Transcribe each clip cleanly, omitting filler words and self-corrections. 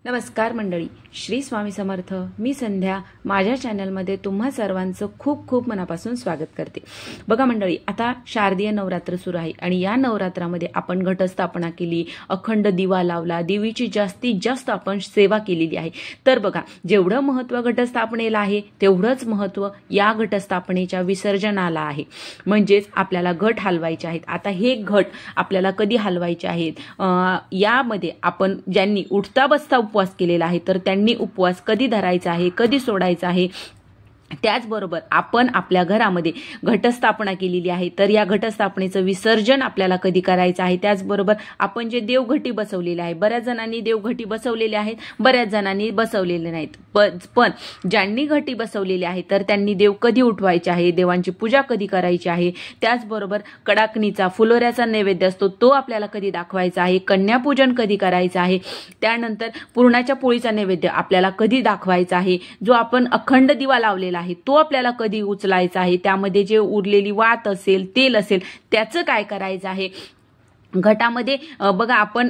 नमस्कार मंडळी, श्री स्वामी समर्थ. मी संध्या माझ्या चॅनलमध्ये तुम्हा सर्वांचं खूप खूप मनापासून स्वागत करते. बघा मंडळी, आता शारदीय नवरात्र सुरू आहे आणि या नवरात्रामध्ये आपण घटस्थापना केली, अखंड दिवा लावला, देवीची जास्तीत जास्त आपण सेवा केलेली आहे. तर बघा, जेवढं महत्त्व घटस्थापनेला आहे तेवढंच महत्त्व या घटस्थापनेच्या विसर्जनाला आहे. म्हणजेच आपल्याला घट हलवायचे आहेत. आता हे घट आपल्याला कधी हलवायचे आहेत, यामध्ये आपण ज्यांनी उठता बसता उपवास केलेला आहे तर त्यांनी उपवास कधी धरायचा आहे, कधी सोडायचा आहे. त्याचबरोबर आपण आपल्या घरामध्ये घटस्थापना केलेली आहे तर या घटस्थापनेचं विसर्जन आपल्याला कधी करायचं आहे. त्याचबरोबर आपण जे देवघटी बसवलेले आहे, बऱ्याच जणांनी देवघटी बसवलेले आहेत, बऱ्याच जणांनी बसवलेले नाहीत. पण ज्यांनी घटी बसवलेली आहे तर त्यांनी देव कधी उठवायचे आहे, देवांची पूजा कधी करायची आहे. त्याचबरोबर कडाकणीचा फुलोऱ्याचा नैवेद्य असतो तो आपल्याला कधी दाखवायचा आहे, कन्यापूजन कधी करायचं आहे. त्यानंतर पुरणाच्या पोळीचा नैवेद्य आपल्याला कधी दाखवायचा आहे. जो आपण अखंड दिवा लावलेला आहे तो आपल्याला कधी उचलायचा आहे. त्यामध्ये जे उरलेली वात असेल, तेल असेल, त्याचं काय करायचं आहे. घटामध्ये बघा, आपण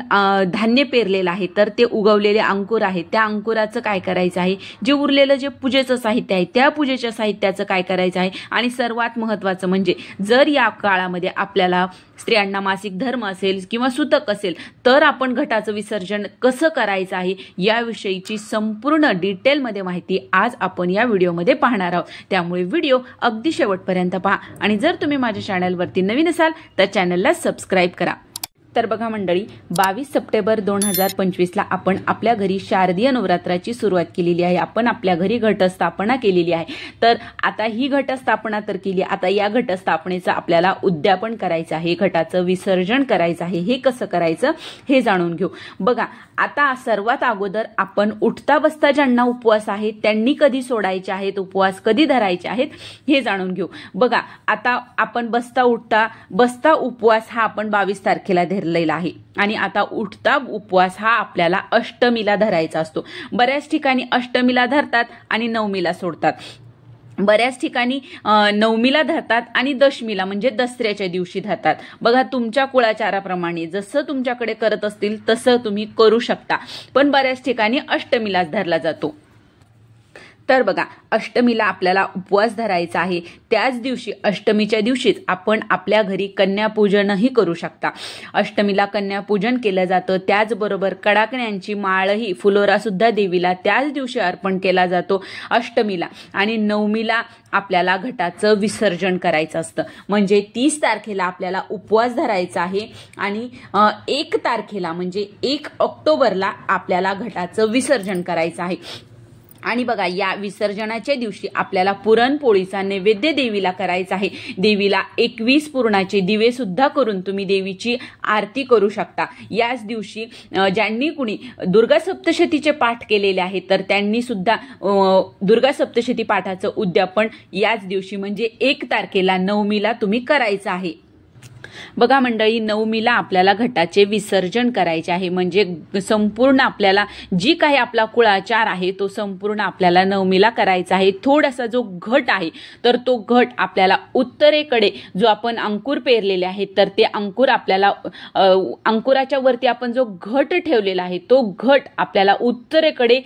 धान्य पेरलेलं आहे तर ते उगवलेले अंकुर आहेत, त्या अंकुराचं काय करायचं आहे. जे उरलेलं जे पूजेचं साहित्य आहे त्या पूजेच्या साहित्याचं काय करायचं आहे. आणि सर्वात महत्त्वाचं म्हणजे जर या काळामध्ये आपल्याला स्त्रियांना मासिक धर्म असेल किंवा सुतक असेल तर आपण घटाचं विसर्जन कसं करायचं आहे याविषयीची संपूर्ण डिटेलमध्ये माहिती आज आपण या व्हिडिओमध्ये पाहणार आहोत. त्यामुळे व्हिडिओ अगदी शेवटपर्यंत पहा आणि जर तुम्ही माझ्या चॅनलवरती नवीन असाल तर चॅनलला सबस्क्राईब करा. तर बघा मंडळी, 22 सप्टेंबर 2025ला आपण आपल्या घरी शारदीय नवरात्राची सुरुवात केलेली आहे. आपण आपल्या घरी घटस्थापना केलेली आहे. तर आता ही घटस्थापना तर केली, आता या घटस्थापनेचं आपल्याला उद्यापन करायचं आहे, घटाचं विसर्जन करायचं आहे. हे कसं करायचं हे जाणून घेऊ. बघा, आता सर्वात अगोदर आपण उठता बसता ज्यांना उपवास आहे त्यांनी कधी सोडायचे आहेत, उपवास कधी धरायचे आहेत हे जाणून घेऊ. बघा, आता आपण बसता उपवास हा आपण 22 तारखेला धरलेला आहे आणि आता उठता उपवास हा आपल्याला अष्टमीला धरायचा असतो. बऱ्याच ठिकाणी अष्टमीला धरतात आणि नवमीला सोडतात. बऱ्याच ठिकाणी नवमीला धरतात आणि दशमीला म्हणजे दसऱ्याच्या दिवशी धरतात. बघा, तुमच्या कुळाचाराप्रमाणे जसं तुमच्याकडे करत असतील तसं तुम्ही करू शकता. पण बऱ्याच ठिकाणी अष्टमीलाच धरला जातो. तर बघा, अष्टमीला आपल्याला उपवास धरायचा आहे. त्याच दिवशी अष्टमीच्या दिवशीच आपण आपल्या घरी कन्यापूजनही करू शकता. अष्टमीला कन्यापूजन केलं जातं. त्याचबरोबर कडाकण्यांची माळही, फुलोरा सुद्धा देवीला त्याच दिवशी अर्पण केला जातो अष्टमीला. आणि नवमीला आपल्याला घटाचं विसर्जन करायचं असतं. म्हणजे 30 तारखेला आपल्याला उपवास धरायचा आहे आणि 1 तारखेला म्हणजे 1 ऑक्टोबरला आपल्याला घटाचं विसर्जन करायचं आहे. आणि बघा, या विसर्जनाच्या दिवशी आपल्याला पुरणपोळीचा नैवेद्य देवीला करायचा आहे. देवीला 21 पुरणाचे दिवे सुद्धा करून तुम्ही देवीची आरती करू शकता. याच दिवशी ज्यांनी कुणी दुर्गा सप्तशतीचे पाठ केलेले आहेत तर त्यांनी सुद्धा दुर्गा सप्तशती पाठाचं उद्यापन याच दिवशी म्हणजे 1 तारखेला नवमीला तुम्ही करायचं आहे. बघा मंडळी, नवमीला आपल्याला घटाचे विसर्जन करायचे आहे. म्हणजे संपूर्ण आपल्याला जी काही आपला कुळाचार आहे तो संपूर्ण आपल्याला नवमीला करायचा आहे. थोडासा जो घट आहे तर तो घट आपल्याला उत्तरेकडे, जो आपण अंकुर पेरलेले आहेत तर ते अंकुर आपल्याला अंकुराच्या वरती आपण जो घट ठेवलेला आहे तो घट आपल्याला उत्तरेकडे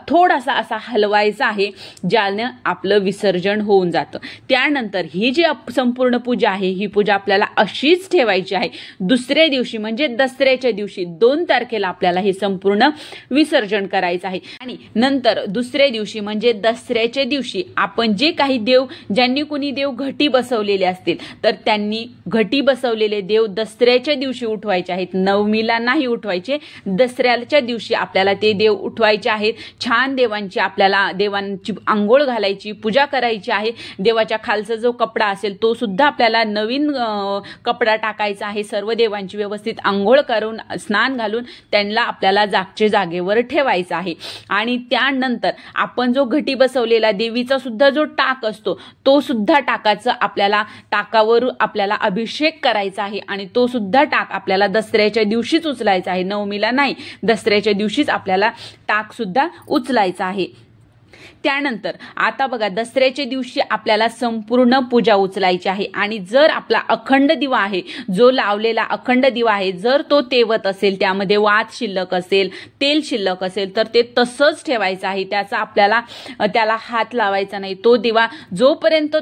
थोडासा असा हलवायचा आहे, ज्यानं आपलं विसर्जन होऊन जातं. त्यानंतर ही जी संपूर्ण पूजा आहे ही पूजा आपल्याला अशीच ठेवायची आहे. दुसऱ्या दिवशी म्हणजे दसऱ्याच्या दिवशी 2 तारखेला आपल्याला हे संपूर्ण विसर्जन करायचं आहे. आणि नंतर दुसऱ्या दिवशी म्हणजे दसऱ्याच्या दिवशी आपण जे काही देव, ज्यांनी कुणी देव घटी बसवलेले असतील तर त्यांनी घटी बसवलेले देव दसऱ्याच्या दिवशी उठवायचे आहेत. नवमीला नाही उठवायचे, दसऱ्याच्या दिवशी आपल्याला ते देव उठवायचे आहेत. छान देवांची आंघोळ घालायची, पूजा करायची आहे. देवाच्या खालचा जो कपडा असेल तो सुद्धा आपल्याला नवीन कपडा टाकायचा आहे. सर्व देवांची व्यवस्थित आंघोळ करून, स्नान घालून त्यांना आपल्याला जागच्या जागेवर ठेवायचा आहे. आणि त्यानंतर आपण जो घटी बसवलेला देवीचा सुद्धा जो टाक असतो तो सुद्धा टाकावर आपल्याला अभिषेक करायचा आहे. आणि तो सुद्धा टाक आपल्याला दसऱ्याच्या दिवशीच उचलायचा आहे, नवमीला नाही, दसऱ्याच्या दिवशीच आपल्याला टाक सुद्धा उचलायचा आहे. त्यानंतर आता बघा दसऱ्याच्या दिवशी आपल्याला संपूर्ण पूजा उचलायची आहे आणि जर आपला अखंड दिवा आहे, जो लावलेला अखंड दिवा आहे, जर तो तेवत असेल, त्यामध्ये वात शिल्लक असेल, तेल शिल्लक असेल, तर ते तसंच ठेवायचं आहे. त्याला हात लावायचा नाही. तो दिवा जोपर्यंत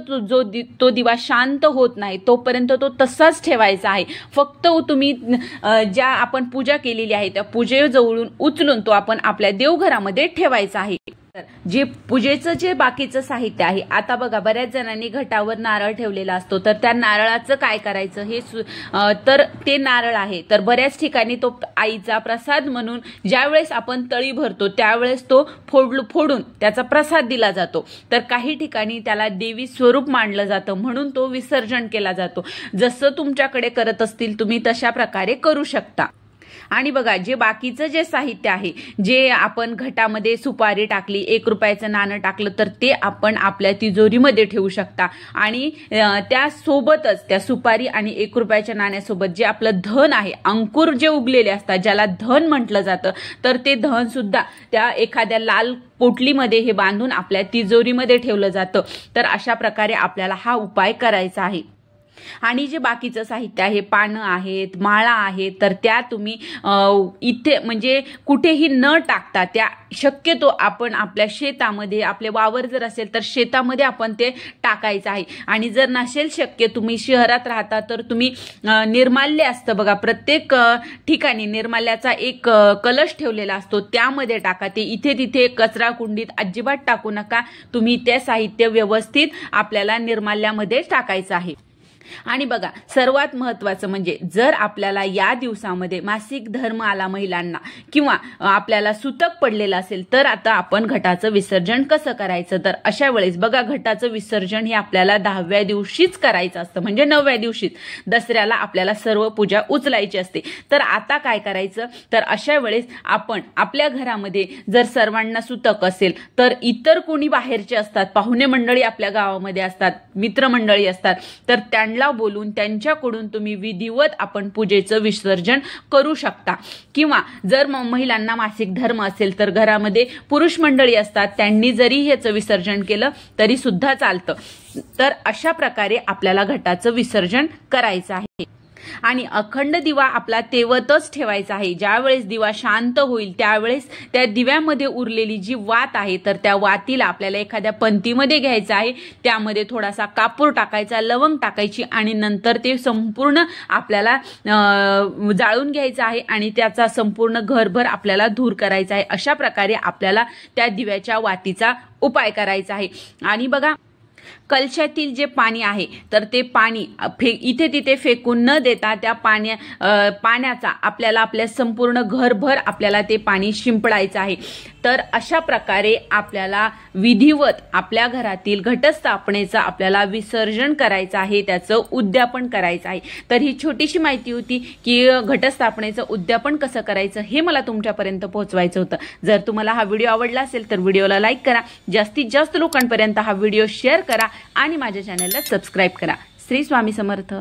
तो दिवा शांत होत नाही तोपर्यंत तो तसाच ठेवायचा आहे. फक्त तुम्ही ज्या आपण पूजा केलेली आहे त्या पूजेजवळून उचलून तो आपण आपल्या देवघरामध्ये ठेवायचा आहे. जे पूजेचं जे बाकीचं साहित्य आहे, आता बघा बऱ्याच जणांनी घटावर नारळ ठेवलेला असतो, तर त्या नारळाचं काय करायचं हे तर ते नारळ आहे तर बऱ्याच ठिकाणी तो आईचा प्रसाद म्हणून ज्यावेळेस आपण तळी भरतो त्यावेळेस तो फोडून त्याचा प्रसाद दिला जातो. तर काही ठिकाणी त्याला देवी स्वरूप मानलं जातं म्हणून तो विसर्जन केला जातो. जसं तुमच्याकडे करत असतील तुम्ही तशा प्रकारे करू शकता. आणि बघा जे बाकीचं जे साहित्य आहे, जे आपण घटामध्ये सुपारी टाकली, 1 रुपयाचं नाणं टाकलं, तर ते आपण आपल्या तिजोरीमध्ये ठेवू शकता. आणि त्यासोबतच त्या सुपारी आणि 1 रुपयाच्या नाण्यासोबत जे आपलं धन आहे, अंकुर जे उगलेले असतात ज्याला धन म्हटलं जातं, तर ते धन सुद्धा त्या एखाद्या लाल पोटलीमध्ये हे बांधून आपल्या तिजोरीमध्ये ठेवलं जातं. तर अशा प्रकारे आपल्याला हा उपाय करायचा आहे. आणि जे बाकीचं साहित्य आहे, पानं आहेत, माळा आहेत, तर त्या तुम्ही इथे म्हणजे कुठेही न टाकता त्या शक्यतो आपण आपल्या शेतामध्ये, आपले वावर जर असेल तर शेतामध्ये आपण ते टाकायचं आहे. आणि जर नसेल शक्य, तुम्ही शहरात राहता, तर तुम्ही निर्माल्य असतं बघा, प्रत्येक ठिकाणी निर्माल्याचा एक कलश ठेवलेला असतो, त्यामध्ये टाका. ते इथे तिथे कचरा कुंडीत अजिबात टाकू नका. तुम्ही ते साहित्य व्यवस्थित आपल्याला निर्माल्यामध्ये टाकायचं आहे. आणि बघा सर्वात महत्त्वाचं म्हणजे जर आपल्याला या दिवसामध्ये मासिक धर्म आला महिलांना किंवा आपल्याला सुतक पडलेलं असेल, तर आता आपण घटाचं विसर्जन कसं करायचं. तर अशा वेळेस बघा घटाचं विसर्जन हे आपल्याला 10व्या दिवशीच करायचं असतं, म्हणजे 9व्या दिवशीच. दसऱ्याला आपल्याला सर्व पूजा उचलायची असते. तर आता काय करायचं, तर अशा वेळेस आपण आपल्या घरामध्ये जर सर्वांना सुतक असेल, तर इतर कोणी बाहेरचे असतात, पाहुणे मंडळी आपल्या गावामध्ये असतात, मित्रमंडळी असतात, तर त्यांना बोलून त्यांच्याकडून तुम्ही विधिवत आपण पूजेचं विसर्जन करू शकता. किंवा जर महिलांना मासिक धर्म असेल तर घरामध्ये पुरुष मंडळी असतात, त्यांनी जरी ह्याचं विसर्जन केलं तरी सुद्धा चालतं. तर अशा प्रकारे आपल्याला घटाचं विसर्जन करायचं आहे. आणि अखंड दिवा आपला तेवतच ठेवायचा आहे. ज्यावेळेस दिवा शांत होईल त्यावेळेस त्या दिव्यामध्ये उरलेली जी वात आहे, तर त्या वातीला आपल्याला एखाद्या पंतीमध्ये घ्यायचं आहे, त्यामध्ये थोडासा कापूर टाकायचा, लवंग टाकायची आणि नंतर ते संपूर्ण आपल्याला जाळून घ्यायचं आहे आणि त्याचा संपूर्ण घरभर आपल्याला धूर करायचा आहे. अशा प्रकारे आपल्याला त्या दिव्याच्या वातीचा उपाय करायचा आहे. आणि बघा कलशातील जे पाणी आहे, तर ते पाणी इथे तिथे फेकून न देता त्या पाण्याचा आपल्याला आपल्या संपूर्ण घरभर आपल्याला ते पाणी शिंपडायचं आहे. तर अशा प्रकारे आपल्याला विधिवत आपल्या घरातील घटस्थापनेचं आपल्याला विसर्जन करायचं आहे, त्याचं उद्यापन करायचं आहे. तर ही छोटीशी माहिती होती की घटस्थापनेचं उद्यापन कसं करायचं हे मला तुमच्यापर्यंत पोहोचवायचं होतं. जर तुम्हाला हा व्हिडिओ आवडला असेल तर व्हिडिओला लाईक करा, जास्तीत जास्त लोकांपर्यंत हा व्हिडिओ शेअर करा आणि माझ्या चॅनलला सबस्क्राईब करा. श्री स्वामी समर्थ.